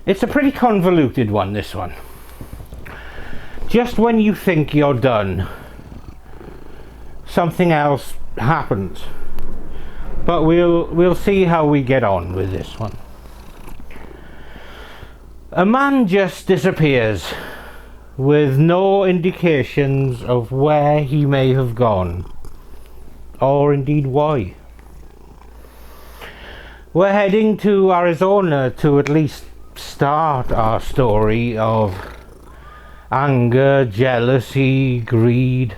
It's a pretty convoluted one, this one. Just when you think you're done, something else happens. But we'll see how we get on with this one. A man just disappears with no indications of where he may have gone, or indeed why. We're heading to Arizona to at least start our story of anger, jealousy, greed,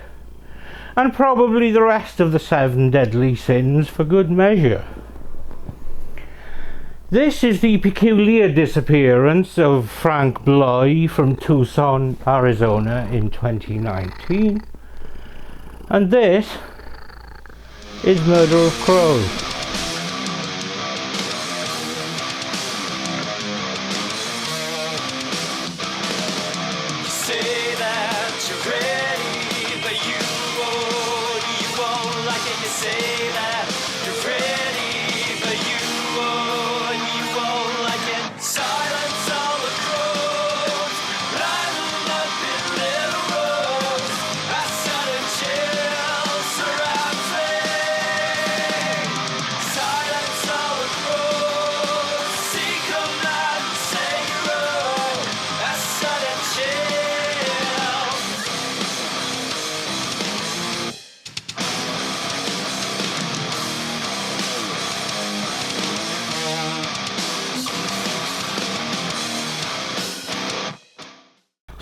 and probably the rest of the 7 deadly sins for good measure. This is the peculiar disappearance of Frank Bly from Tucson, Arizona in 2019. And this is Murder of Crows.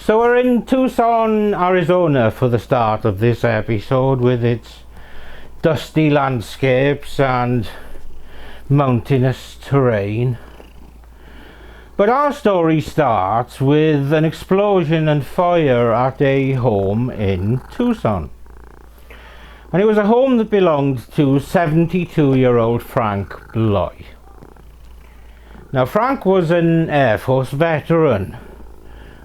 So we're in Tucson, Arizona for the start of this episode, with its dusty landscapes and mountainous terrain. But our story starts with an explosion and fire at a home in Tucson. And it was a home that belonged to 72-year-old Frank Bly. Now, Frank was an Air Force veteran.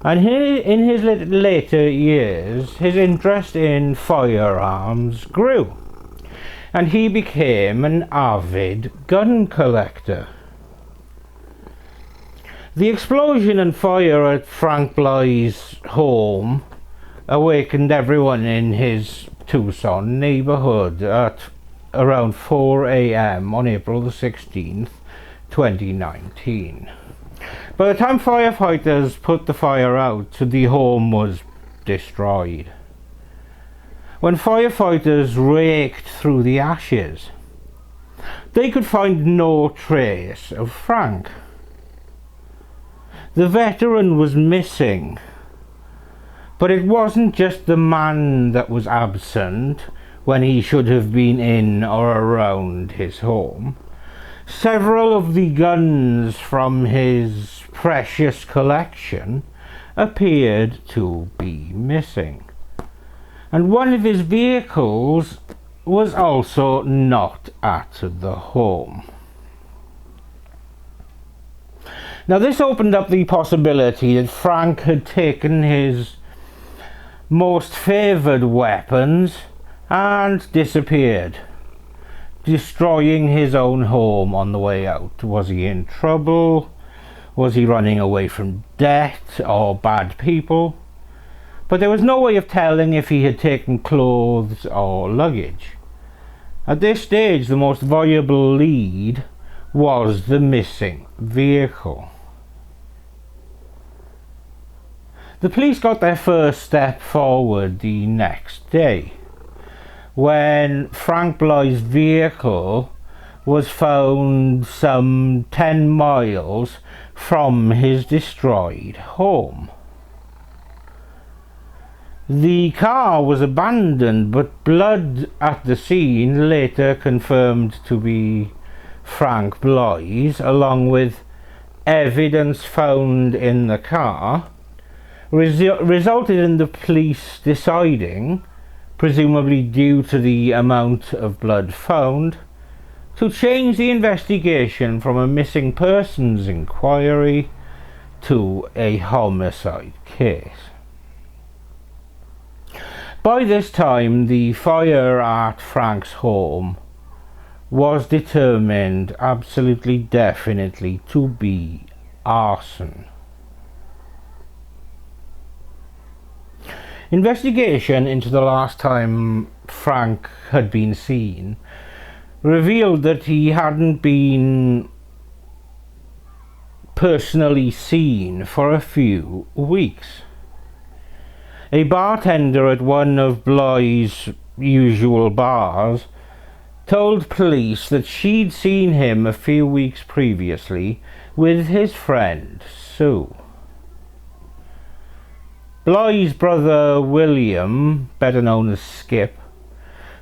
And in his later years, his interest in firearms grew, and he became an avid gun collector. The explosion and fire at Frank Bly's home awakened everyone in his Tucson neighborhood at around 4 a.m. on April the 16th, 2019. By the time firefighters put the fire out, the home was destroyed. When firefighters raked through the ashes, they could find no trace of Frank. The veteran was missing, but it wasn't just the man that was absent when he should have been in or around his home. Several of the guns from his precious collection appeared to be missing, and one of his vehicles was also not at the home. Now, this opened up the possibility that Frank had taken his most favoured weapons and disappeared, destroying his own home on the way out. Was he in trouble? Was he running away from debt or bad people? But there was no way of telling if he had taken clothes or luggage. At this stage, the most viable lead was the missing vehicle. The police got their first step forward the next day, when Frank Bly's vehicle was found some 10 miles from his destroyed home. The car was abandoned, but blood at the scene, later confirmed to be Frank Bly's, along with evidence found in the car, resulted in the police deciding, presumably due to the amount of blood found, to change the investigation from a missing persons inquiry to a homicide case. By this time, the fire at Frank's home was determined absolutely definitely to be arson. Investigation into the last time Frank had been seen revealed that he hadn't been personally seen for a few weeks. A bartender at one of Bly's usual bars told police that she'd seen him a few weeks previously with his friend Sue. Bly's brother William, better known as Skip,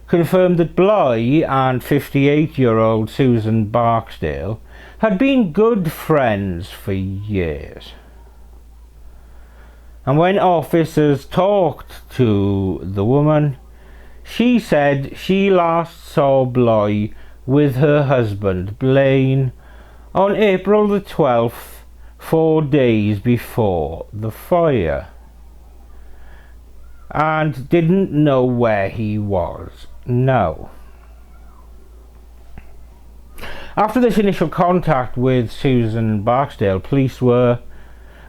confirmed that Bly and 58-year-old Susan Barksdale had been good friends for years. And when officers talked to the woman, she said she last saw Bly with her husband Blaine on April the 12th, 4 days before the fire, and didn't know where he was now. After this initial contact with Susan Barksdale, police were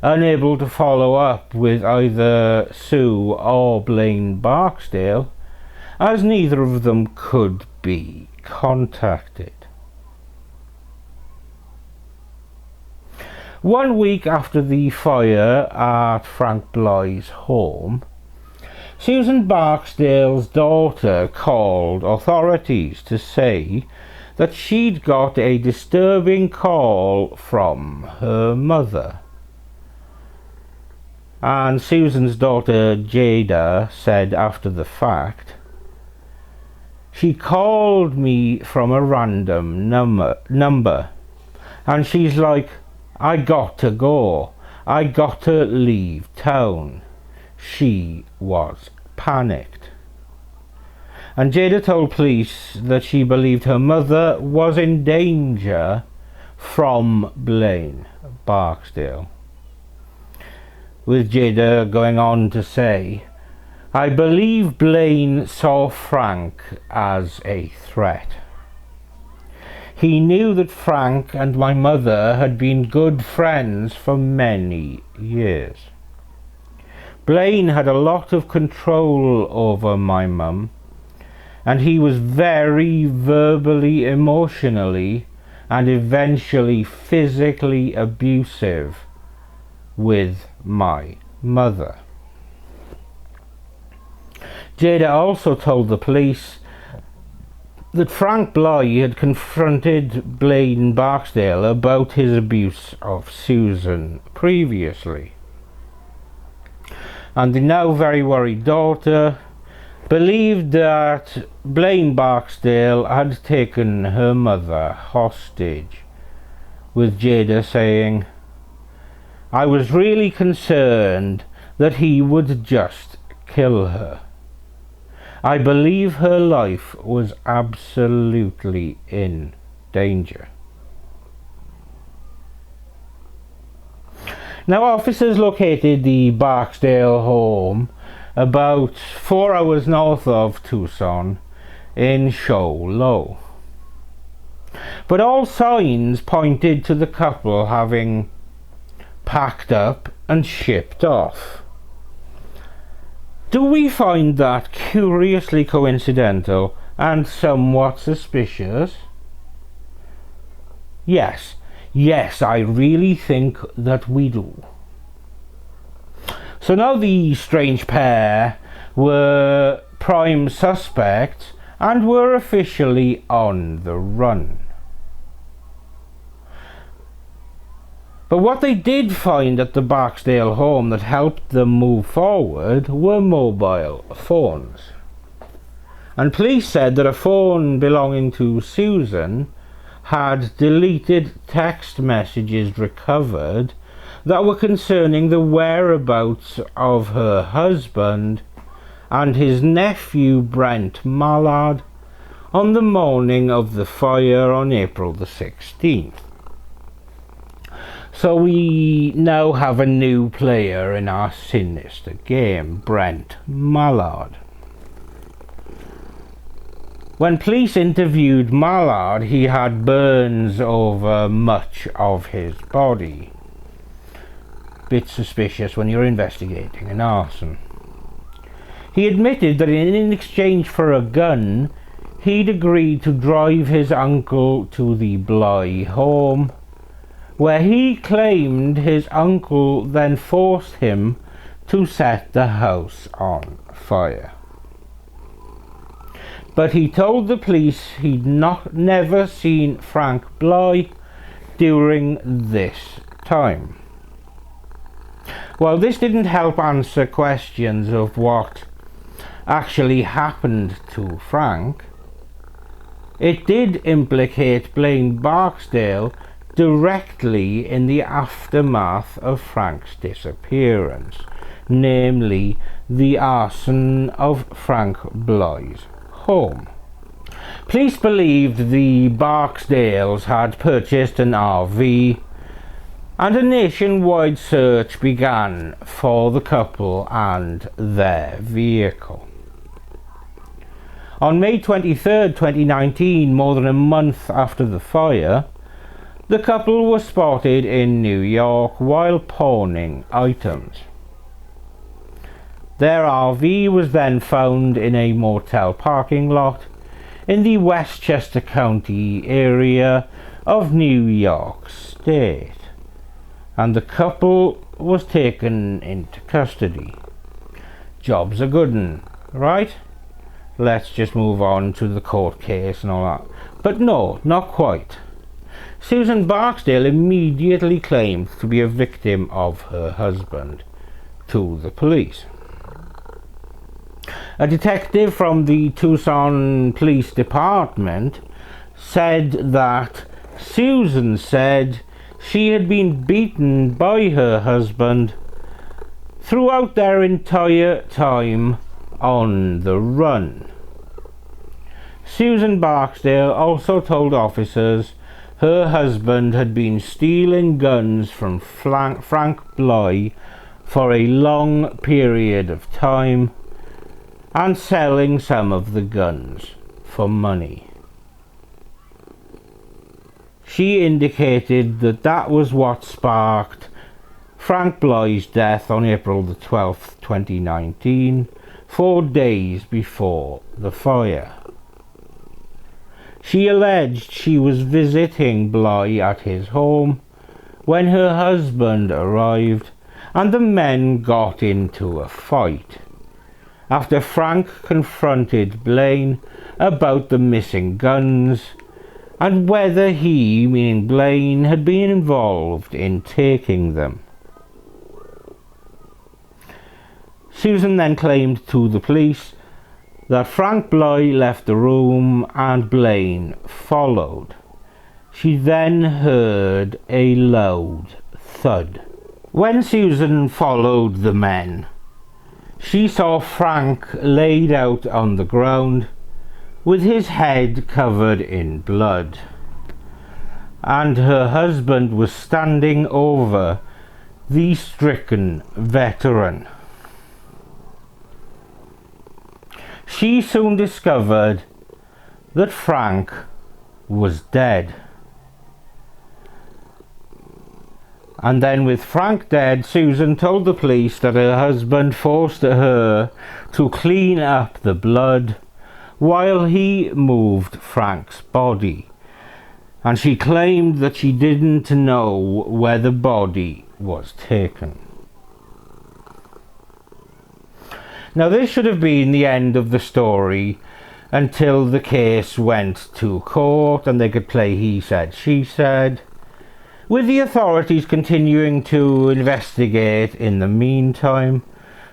unable to follow up with either Sue or Blaine Barksdale, as neither of them could be contacted. 1 week after the fire at Frank Bly's home, Susan Barksdale's daughter called authorities to say that she'd got a disturbing call from her mother. And Susan's daughter Jada said after the fact, "She called me from a random number and she's like, I got to go, I got to leave town." She was panicked. And Jada told police that she believed her mother was in danger from Blaine Barksdale, with Jada going on to say, "I believe Blaine saw Frank as a threat. He knew that Frank and my mother had been good friends for many years. Blaine had a lot of control over my mum, and he was very verbally, emotionally, and eventually physically abusive with my mother." Jada also told the police that Frank Bly had confronted Blaine Barksdale about his abuse of Susan previously, and the now very worried daughter believed that Blaine Barksdale had taken her mother hostage, with Jada saying, "I was really concerned that he would just kill her. I believe her life was absolutely in danger." Now, officers located the Barksdale home about 4 hours north of Tucson in Show Low. But all signs pointed to the couple having packed up and shipped off. Do we find that curiously coincidental and somewhat suspicious? Yes, I really think that we do. So now the strange pair were prime suspects and were officially on the run. But what they did find at the Barksdale home that helped them move forward were mobile phones. And police said that a phone belonging to Susan had deleted text messages recovered that were concerning the whereabouts of her husband and his nephew Brent Mallard on the morning of the fire on April the 16th. So we now have a new player in our sinister game, Brent Mallard. When police interviewed Mallard, he had burns over much of his body. Bit suspicious when you're investigating an arson. He admitted that in exchange for a gun, he'd agreed to drive his uncle to the Bly home, where he claimed his uncle then forced him to set the house on fire. But he told the police he'd never seen Frank Bly during this time. Well, this didn't help answer questions of what actually happened to Frank. It did implicate Blaine Barksdale directly in the aftermath of Frank's disappearance, namely the arson of Frank Bly's home. Police believed the Barksdales had purchased an RV, and a nationwide search began for the couple and their vehicle. On May 23, 2019, more than a month after the fire, the couple was spotted in New York while pawning items. Their RV was then found in a motel parking lot in the Westchester County area of New York State, and the couple was taken into custody. Job's a good one, right? Let's just move on to the court case and all that. But no, not quite. Susan Barksdale immediately claimed to be a victim of her husband to the police. A detective from the Tucson Police Department said that Susan said she had been beaten by her husband throughout their entire time on the run. Susan Barksdale also told officers her husband had been stealing guns from Frank Bly for a long period of time and selling some of the guns for money. She indicated that that was what sparked Frank Bly's death on April the 12th, 2019, 4 days before the fire. She alleged she was visiting Bly at his home when her husband arrived and the men got into a fight after Frank confronted Blaine about the missing guns and whether he, meaning Blaine, had been involved in taking them. Susan then claimed to the police that Frank Bly left the room and Blaine followed. She then heard a loud thud. When Susan followed the men, she saw Frank laid out on the ground with his head covered in blood, and her husband was standing over the stricken veteran. She soon discovered that Frank was dead. And then, with Frank dead, Susan told the police that her husband forced her to clean up the blood while he moved Frank's body, and she claimed that she didn't know where the body was taken. Now, this should have been the end of the story until the case went to court and they could play he said, she said, with the authorities continuing to investigate in the meantime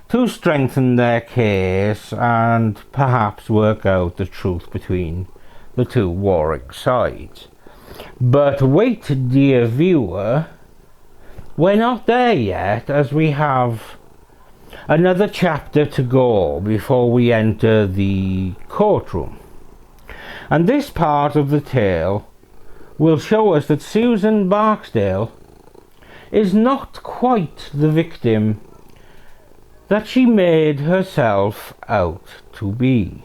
to strengthen their case and perhaps work out the truth between the two warring sides. But wait, dear viewer, we're not there yet, as we have another chapter to go before we enter the courtroom. And this part of the tale will show us that Susan Barksdale is not quite the victim that she made herself out to be.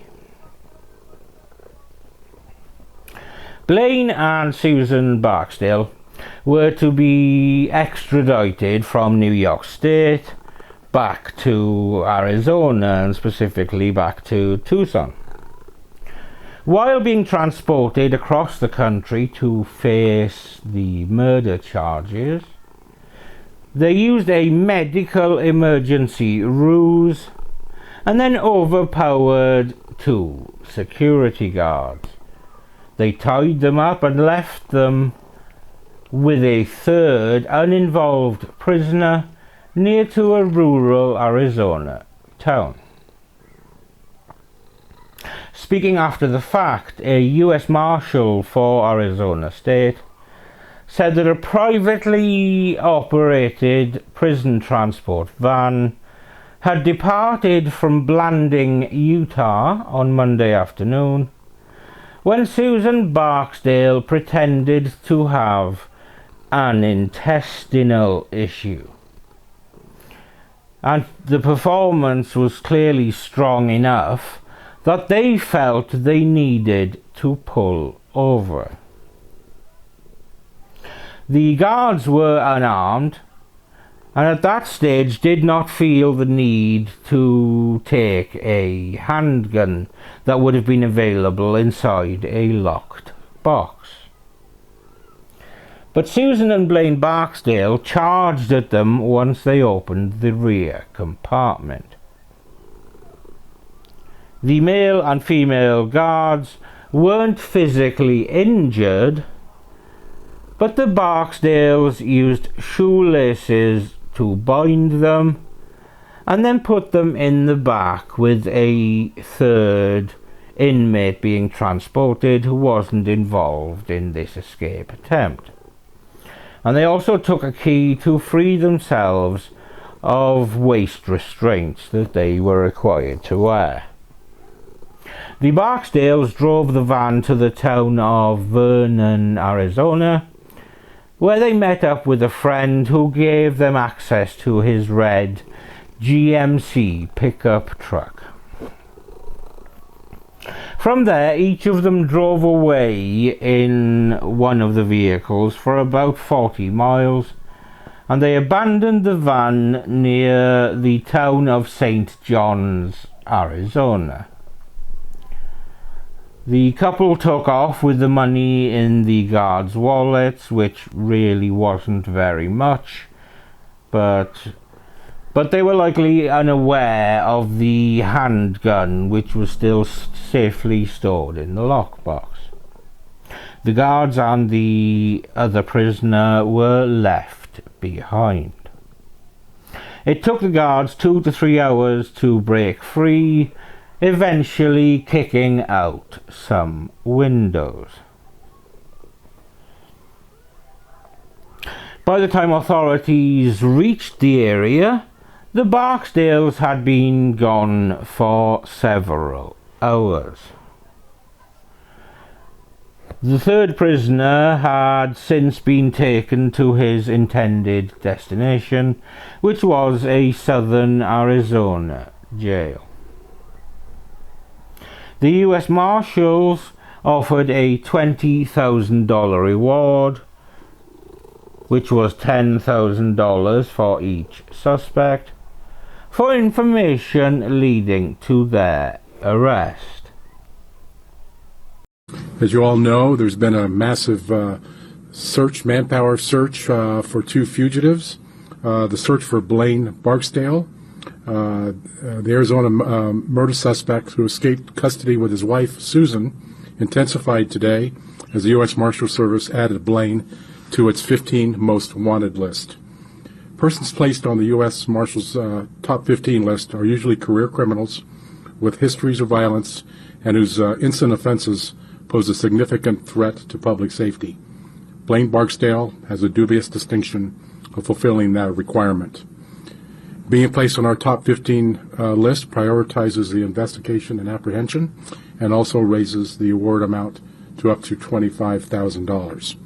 Blaine and Susan Barksdale were to be extradited from New York State back to Arizona, and specifically back to Tucson. While being transported across the country to face the murder charges, they used a medical emergency ruse and then overpowered 2 security guards. They tied them up and left them with a 3rd uninvolved prisoner near to a rural Arizona town. Speaking after the fact, a U.S. Marshal for Arizona State said that a privately operated prison transport van had departed from Blanding, Utah on Monday afternoon when Susan Barksdale pretended to have an intestinal issue. And the performance was clearly strong enough that they felt they needed to pull over. The guards were unarmed and at that stage did not feel the need to take a handgun that would have been available inside a locked box. But Susan and Blaine Barksdale charged at them once they opened the rear compartment. The male and female guards weren't physically injured, but the Barksdales used shoelaces to bind them and then put them in the back with a 3rd inmate being transported who wasn't involved in this escape attempt. And they also took a key to free themselves of waist restraints that they were required to wear. The Barksdales drove the van to the town of Vernon, Arizona, where they met up with a friend who gave them access to his red GMC pickup truck. From there, each of them drove away in one of the vehicles for about 40 miles, and they abandoned the van near the town of St. John's, Arizona. The couple took off with the money in the guards' wallets, which really wasn't very much, but they were likely unaware of the handgun, which was still safely stored in the lockbox. The guards and the other prisoner were left behind. It took the guards 2 to 3 hours to break free, eventually kicking out some windows. By the time authorities reached the area, the Barksdales had been gone for several hours. The 3rd prisoner had since been taken to his intended destination, which was a southern Arizona jail. The U.S. Marshals offered a $20,000 reward, which was $10,000 for each suspect, for information leading to their arrest. As you all know, there's been a massive manpower search for 2 fugitives. The search for Blaine Barksdale, the Arizona murder suspect who escaped custody with his wife, Susan, intensified today as the U.S. Marshal Service added Blaine to its 15 most wanted list. Persons placed on the U.S. Marshals top 15 list are usually career criminals with histories of violence and whose instant offenses pose a significant threat to public safety. Blaine Barksdale has a dubious distinction of fulfilling that requirement. Being placed on our top 15 list prioritizes the investigation and apprehension and also raises the award amount to up to $25,000.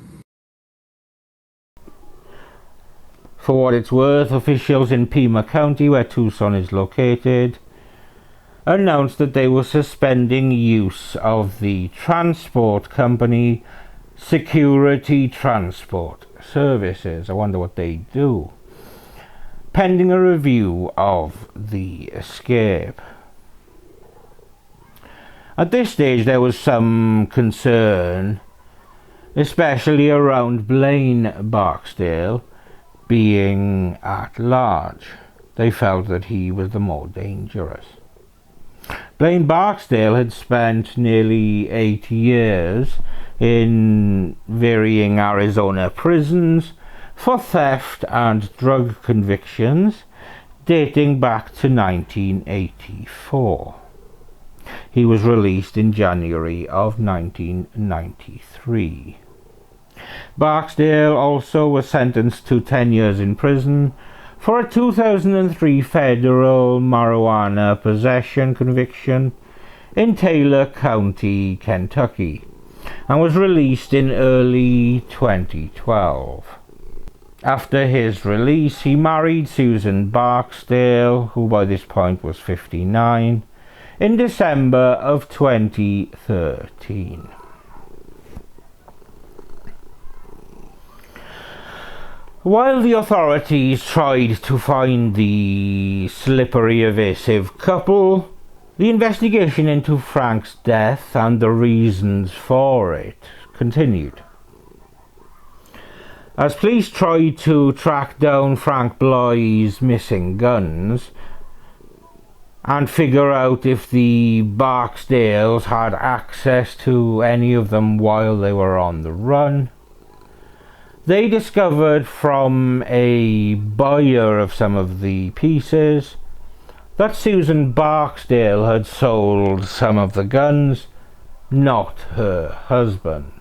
For what it's worth, officials in Pima County, where Tucson is located, announced that they were suspending use of the transport company Security Transport Services. I wonder what they do. pending a review of the escape. At this stage there was some concern, especially around Blaine Barksdale being at large. They felt that he was the more dangerous. Blaine Barksdale had spent nearly 8 years in varying Arizona prisons for theft and drug convictions dating back to 1984. He was released in January of 1993. Barksdale also was sentenced to 10 years in prison for a 2003 federal marijuana possession conviction in Taylor County, Kentucky, and was released in early 2012. After his release, he married Susan Barksdale, who by this point was 59, in December of 2013. While the authorities tried to find the slippery, evasive couple, the investigation into Frank's death and the reasons for it continued. As police tried to track down Frank Bly's missing guns and figure out if the Barksdales had access to any of them while they were on the run, they discovered from a buyer of some of the pieces that Susan Barksdale had sold some of the guns, not her husband.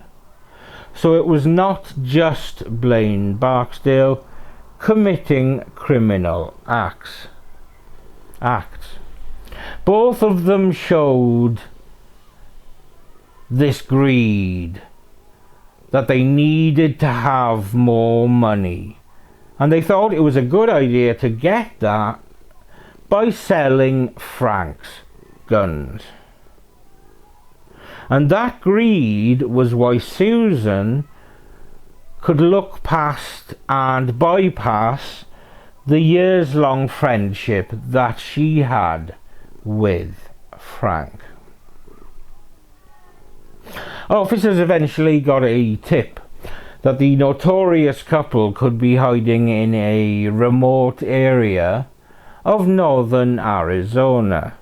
So it was not just Blaine Barksdale committing criminal acts. Both of them showed this greed, that they needed to have more money, and they thought it was a good idea to get that by selling Frank's guns. And that greed was why Susan could look past and bypass the years-long friendship that she had with Frank. Officers eventually got a tip that the notorious couple could be hiding in a remote area of northern Arizona,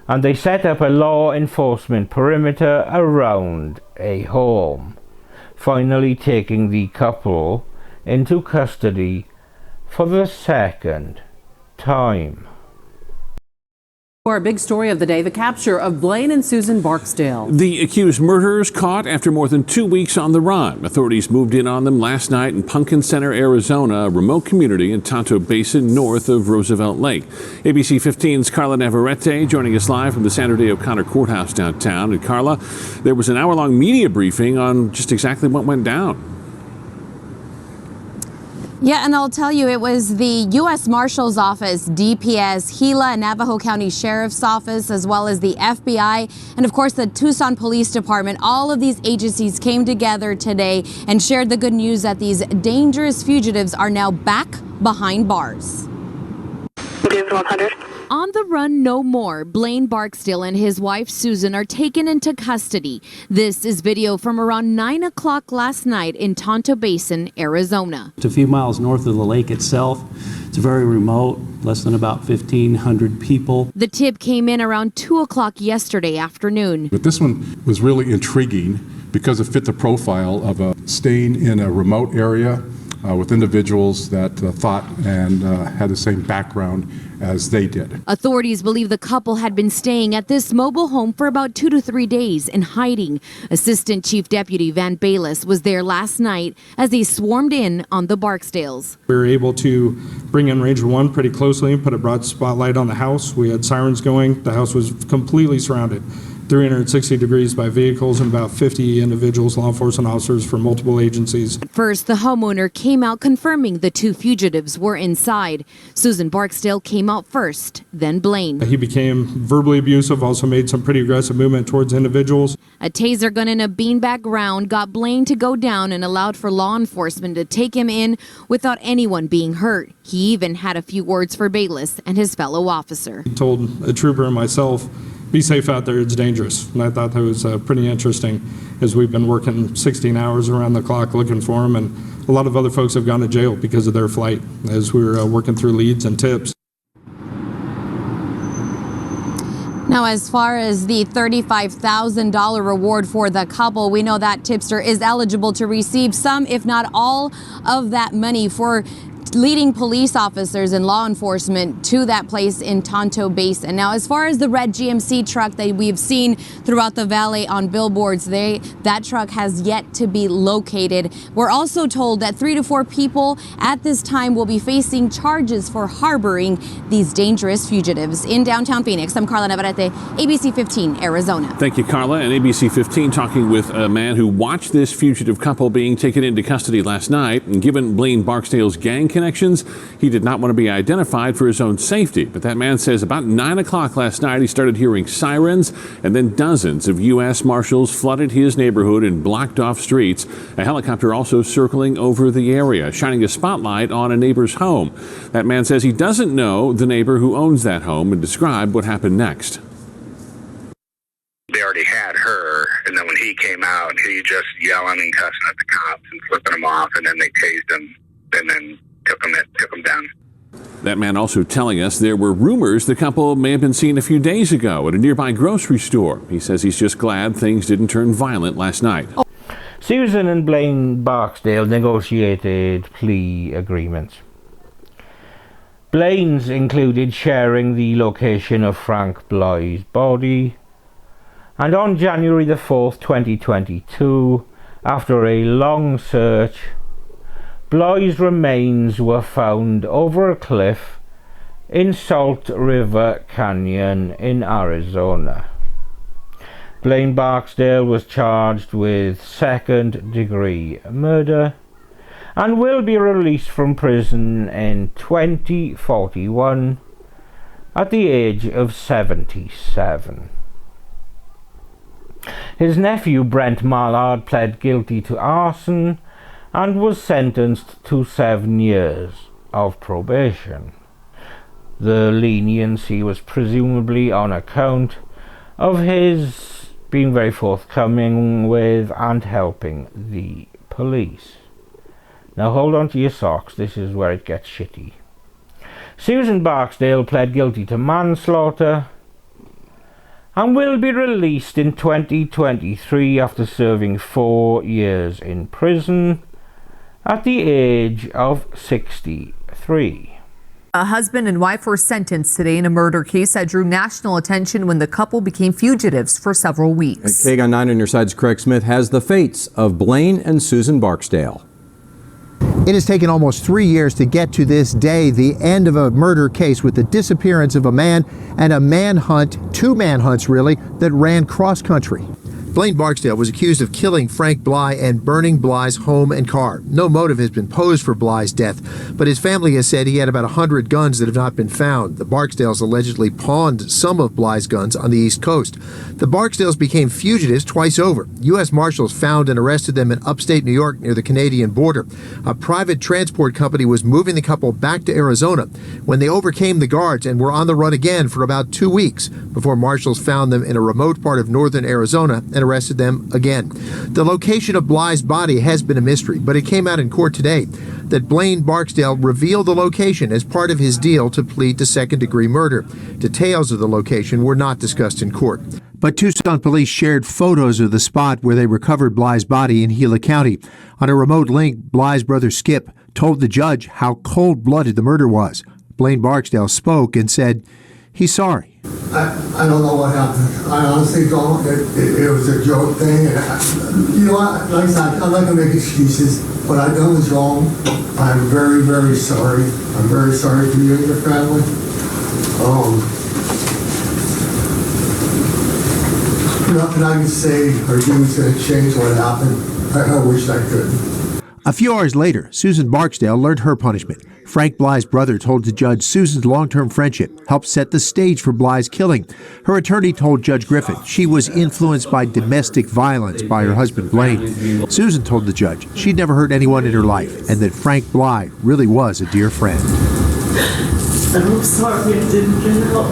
and they set up a law enforcement perimeter around a home, finally taking the couple into custody for the second time. For a big story of the day, the capture of Blaine and Susan Barksdale. The accused murderers caught after more than 2 weeks on the run. Authorities moved in on them last night in Pumpkin Center, Arizona, a remote community in Tonto Basin north of Roosevelt Lake. ABC 15's Carla Navarrete joining us live from the Sandra Day O'Connor Courthouse downtown. And Carla, there was an hour-long media briefing on just exactly what went down. Yeah, and I'll tell you, it was the U.S. Marshal's Office, DPS, Gila and Navajo County Sheriff's Office, as well as the FBI, and of course the Tucson Police Department. All of these agencies came together today and shared the good news that these dangerous fugitives are now back behind bars. David 100. On the run no more, Blaine Barksdale and his wife Susan are taken into custody. This is video from around 9 o'clock last night in Tonto Basin, Arizona. It's a few miles north of the lake itself. It's very remote, less than about 1,500 people. The tip came in around 2 o'clock yesterday afternoon. But this one was really intriguing because it fit the profile of staying in a remote area with individuals that thought and had the same background as they did. Authorities believe the couple had been staying at this mobile home for about 2 to 3 days in hiding. Assistant Chief Deputy Van Bayless was there last night as they swarmed in on the Barksdales. We were able to bring in Ranger 1 pretty closely and put a broad spotlight on the house. We had sirens going. The house was completely surrounded. 360 degrees by vehicles, and about 50 individuals, law enforcement officers from multiple agencies. First, the homeowner came out confirming the two fugitives were inside. Susan Barksdale came out first, then Blaine. He became verbally abusive, also made some pretty aggressive movement towards individuals. A taser gun and a beanbag round got Blaine to go down and allowed for law enforcement to take him in without anyone being hurt. He even had a few words for Bayless and his fellow officer. He told a trooper and myself, "Be safe out there, it's dangerous." And I thought that was pretty interesting, as we've been working 16 hours around the clock looking for him, and a lot of other folks have gone to jail because of their flight as we were working through leads and tips. Now, as far as the $35,000 reward for the couple, we know that tipster is eligible to receive some, if not all, of that money for leading police officers and law enforcement to that place in Tonto Basin. Now, as far as the red GMC truck that we've seen throughout the valley on billboards, that truck has yet to be located. We're also told that 3 to 4 people at this time will be facing charges for harboring these dangerous fugitives. In downtown Phoenix, I'm Carla Navarrete, ABC 15, Arizona. Thank you, Carla. And ABC 15 talking with a man who watched this fugitive couple being taken into custody last night. And given Blaine Barksdale's gang connections, he did not want to be identified for his own safety. But that man says about 9 o'clock last night, he started hearing sirens, and then dozens of U.S. Marshals flooded his neighborhood and blocked off streets. A helicopter also circling over the area, shining a spotlight on a neighbor's home. That man says he doesn't know the neighbor who owns that home and described what happened next. They already had her, and then when he came out, he just yelling and cussing at the cops and flipping them off, and then they tased him and then took him down. That man also telling us there were rumors the couple may have been seen a few days ago at a nearby grocery store. He says he's just glad things didn't turn violent last night. Susan and Blaine Barksdale negotiated plea agreements. Blaine's included sharing the location of Frank Bly's body, and on January the 4th, 2022, after a long search, Bly's remains were found over a cliff in Salt River Canyon in Arizona. Blaine Barksdale was charged with second-degree murder and will be released from prison in 2041 at the age of 77. His nephew Brent Mallard pled guilty to arson and was sentenced to 7 years of probation. The leniency was presumably on account of his being very forthcoming with and helping the police. Now hold on to your socks, this is where it gets shitty. Susan Barksdale pled guilty to manslaughter and will be released in 2023 after serving 4 years in prison at the age of 63. A husband and wife were sentenced today in a murder case that drew national attention when the couple became fugitives for several weeks. KGUN 9 on your side's Craig Smith has the fates of Blaine and Susan Barksdale. It has taken almost 3 years to get to this day, the end of a murder case with the disappearance of a man and a manhunt, 2 manhunts really, that ran cross-country. Blaine Barksdale was accused of killing Frank Bly and burning Bly's home and car. No motive has been posed for Bly's death, but his family has said he had about 100 guns that have not been found. The Barksdales allegedly pawned some of Bly's guns on the East Coast. The Barksdales became fugitives twice over. U.S. Marshals found and arrested them in upstate New York near the Canadian border. A private transport company was moving the couple back to Arizona when they overcame the guards and were on the run again for about 2 weeks before marshals found them in a remote part of northern Arizona and arrested them again. The location of Bly's body has been a mystery, but it came out in court today that Blaine Barksdale revealed the location as part of his deal to plead to second-degree murder. Details of the location were not discussed in court. But Tucson police shared photos of the spot where they recovered Bly's body in Gila County. On a remote link, Bly's brother Skip told the judge how cold-blooded the murder was. Blaine Barksdale spoke and said he's sorry. I don't know what happened. I honestly don't. It was a joke thing. And you know what? Like I said, I'm not going to make excuses. What I've done was wrong. I'm very, very sorry. I'm very sorry for you and your family. nothing I can say or do to change what happened. I wish I could. A few hours later, Susan Barksdale learned her punishment. Frank Bly's brother told the judge Susan's long-term friendship helped set the stage for Bly's killing. Her attorney told Judge Griffin she was influenced by domestic violence by her husband Blaine. Susan told the judge she'd never hurt anyone in her life and that Frank Bly really was a dear friend. I'm sorry I didn't get help.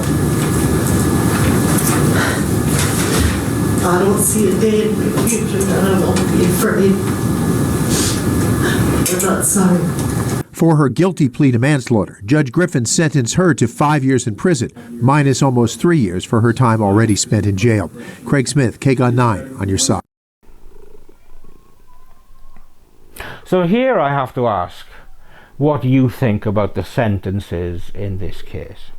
I don't see a day in the future that I won't be afraid. I'm not sorry. For her guilty plea to manslaughter, Judge Griffin sentenced her to 5 years in prison, minus almost 3 years for her time already spent in jail. Craig Smith, KGUN 9, on your side. So here I have to ask what you think about the sentences in this case.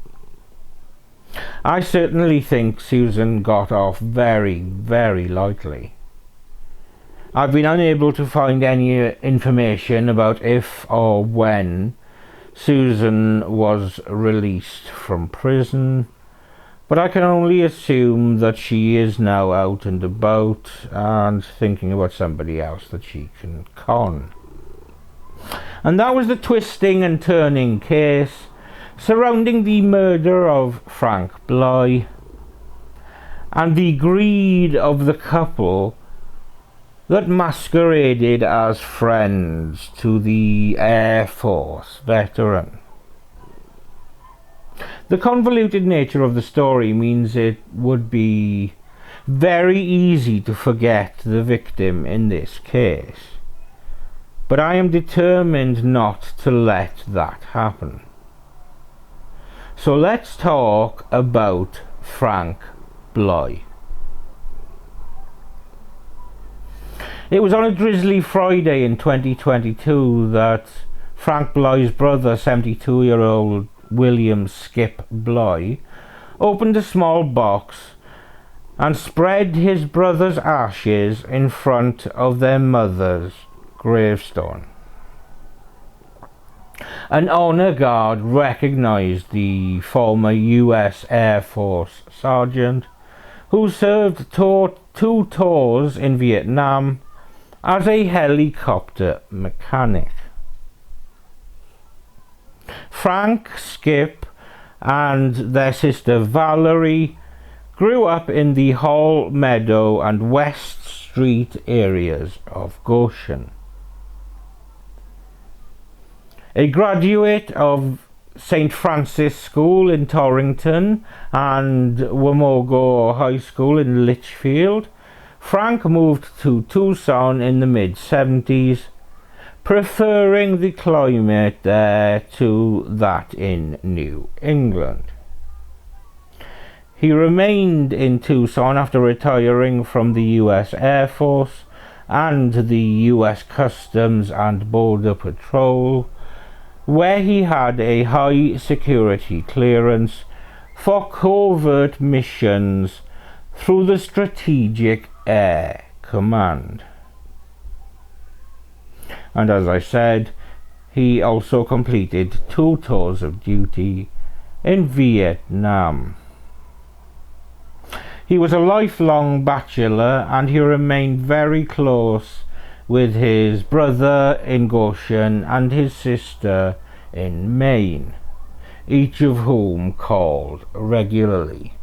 I certainly think Susan got off very, very lightly. I've been unable to find any information about if or when Susan was released from prison, but I can only assume that she is now out and about and thinking about somebody else that she can con. And that was the twisting and turning case surrounding the murder of Frank Bly and the greed of the couple that masqueraded as friends to the Air Force veteran. The convoluted nature of the story means it would be very easy to forget the victim in this case, but I am determined not to let that happen. So let's talk about Frank Bly. It was on a drizzly Friday in 2022 that Frank Bly's brother, 72-year-old William Skip Bly, opened a small box and spread his brother's ashes in front of their mother's gravestone. An honor guard recognized the former US Air Force sergeant who served 2 tours in Vietnam as a helicopter mechanic. Frank, Skip, and their sister Valerie grew up in the Hall Meadow and West Street areas of Goshen. A graduate of St. Francis School in Torrington and Wamogo High School in Litchfield, Frank moved to Tucson in the mid-70s, preferring the climate there to that in New England. He remained in Tucson after retiring from the US Air Force and the US Customs and Border Patrol, where he had a high security clearance for covert missions through the Strategic Air Command. And as I said, he also completed 2 tours of duty in Vietnam. He was a lifelong bachelor and he remained very close with his brother in Goshen and his sister in Maine, each of whom called regularly.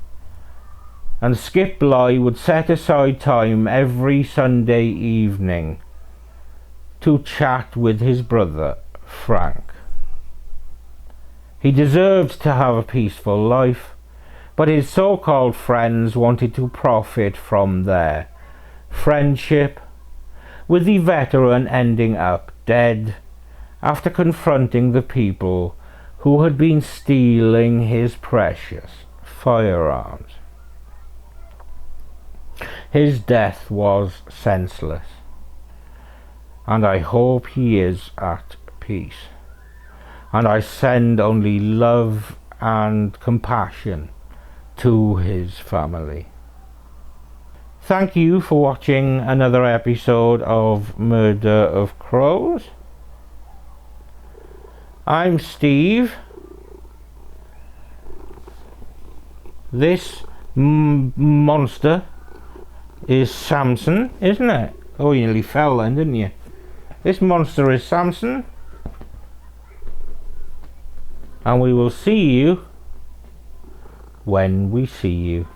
And Skip Bly would set aside time every Sunday evening to chat with his brother Frank. He deserved to have a peaceful life, but his so-called friends wanted to profit from their friendship, with the veteran ending up dead after confronting the people who had been stealing his precious firearms. His death was senseless, and I hope he is at peace, and I send only love and compassion to his family. Thank you for watching another episode of Murder of Crows. I'm Steve. This monster is Samson, isn't it? Oh, you nearly fell then, didn't you? This monster is Samson. And we will see you when we see you.